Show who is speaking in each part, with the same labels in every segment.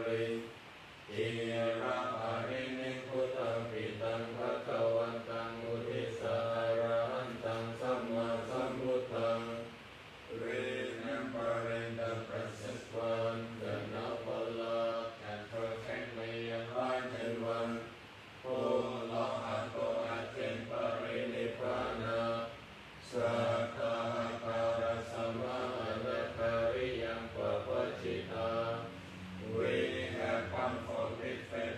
Speaker 1: ริจิระปารินิพพุตังปิตังภคะวันตังอุทิสาอรหันตังสัมมาสัมพุทธัง Remembering the precious one, the noble Lord and perfectly enlightened one, who long ago attained Parinibbana, Sakahakara Samānakariyam Papachita, we have come for great faith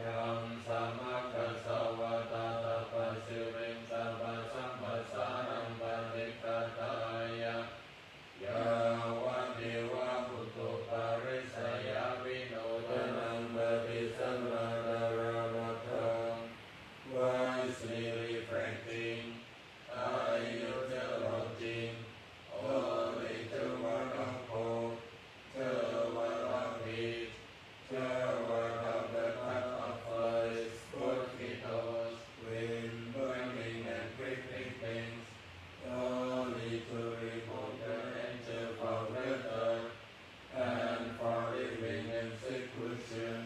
Speaker 1: ยังสัมมากัสสวะตาตาปัสสิริงสัพพะสัมปัสสานังปฏิปทายะยาวะเดวะพุทโธปาริสยาวิโนทนังปฏิสัมมานารามัทธัง wisely reflecting ayurvedic only to what of hope, to what of peace, to what of the path of life, mosquitoes, wind, burning and prickling things, only to remove the danger from the earth and for living in seclusion.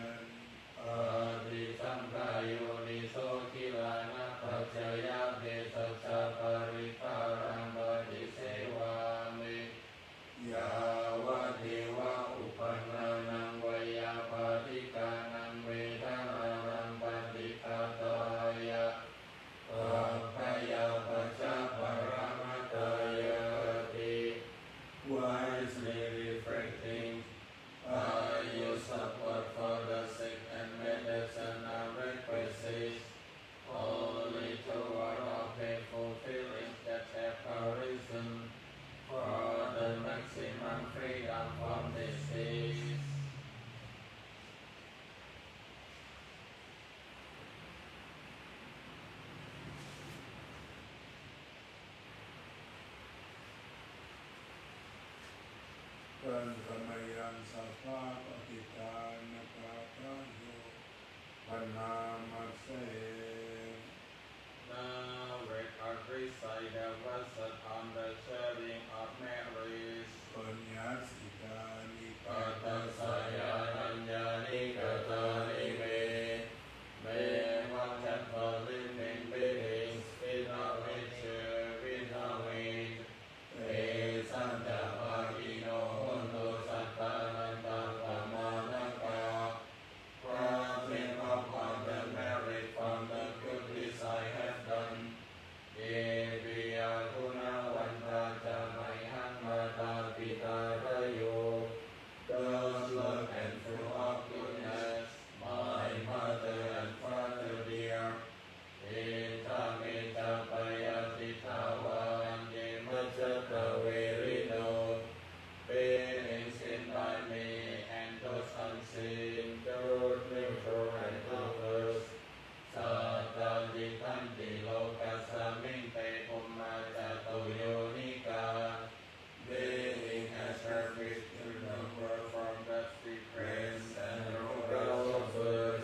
Speaker 1: ติสังขายโยนิโสกิลานะปัจจยาเดสัจจปาริภารังปฏิเสวามิยาวะเทวะอุปนานังวยาปาติกานังเวทนานังปฏิฆาตายะปัพพยาปัจจปรมัตตายะติ wisely reflecting use support for the sick and medicine are requisites only to ward off painful feelings that have arisen for the maximum freedom from disease.
Speaker 2: กันธรรมยังสัพพะปฏิทานกาทาโยปนามัสเส
Speaker 1: Now record recite the verses on the sharing of Mary's
Speaker 2: ปัญญาสิกานิ
Speaker 1: กาตัสสยานัญญานิกตานิเมเมวัจจัตตาลิมิงบิหิงวินาเวชวินาเวชเอสันตภาคิโนหุนตุสัตตานันตาปมานะกา Profiting upon the merit from the good deeds I have done เยวิยาคุณาวันตาจามัยหังมาตาปิตาระโย Those love and full of goodness my mother and father dear เอตาเมตาปยาติทาวันเยมัจจตเวริโน being seen by me and those unseen, those neutral and others. Satali tanti lokasamin te pummajatu yonika. Being as perfect to number from God's free grace and royal offers.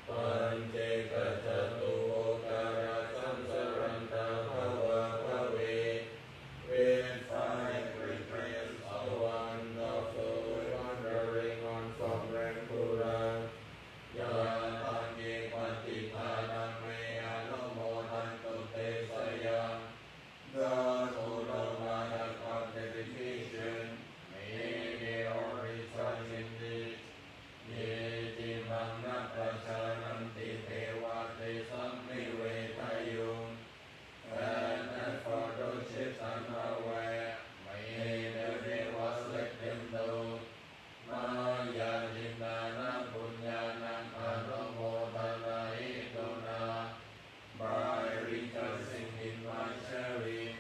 Speaker 1: Pante kajatu okara samsaranta bhava bhave. With five great prayers of wonderful wandering on from rank to rank. Yatanye patipanam me anumodantu te sayam. Those who know my of dedication, may they all rejoice in this. Yeti manna prachananti deva te samnivetayum. And as for those ships unaware, may the devas let them know. Maya Jnana Punyanam Anumodana Iduna. By rejoicing in my sharing,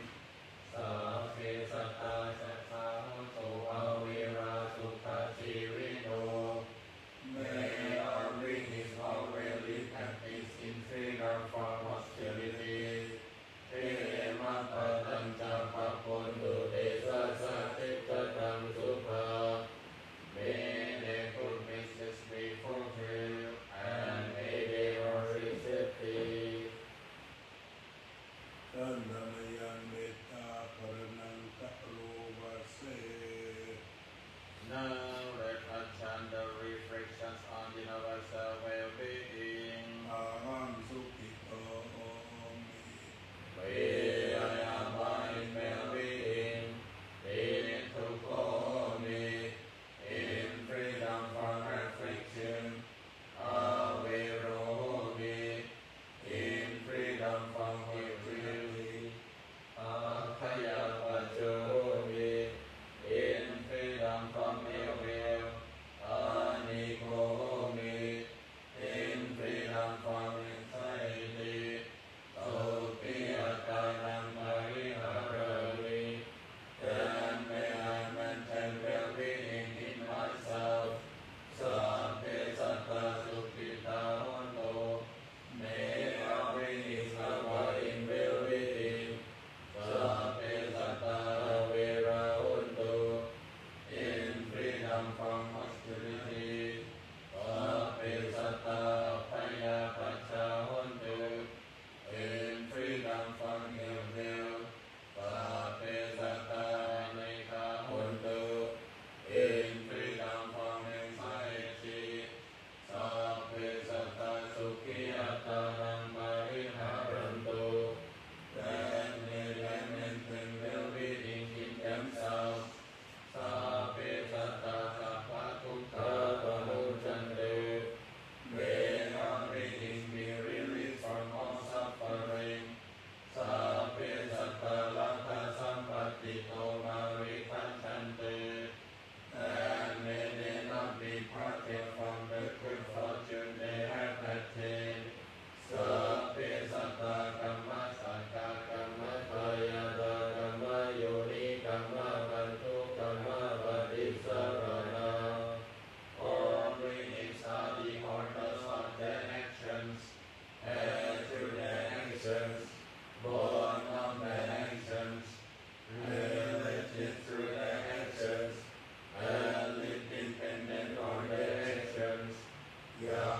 Speaker 1: Safi Sata Sata Hoto Avira Sukha Chirino. May our beings always live at peace in freedom from hostility. Tere mata tanca papundu desa satita tam supha. May their good wishes be fulfilled and may they all receive peace.
Speaker 2: ท่านธรรมยังเมตตาปรนังกะโลวาเส
Speaker 1: Now let us chant the reflections on universal well-being.
Speaker 2: อาหังสุขิโตมิ
Speaker 1: May I abide in well-being, in Tukhomi, in freedom from affliction, Aviromi, in freedom from futility, Akhayapachomi, in freedom from ill will, Anikomi,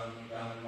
Speaker 1: งตัง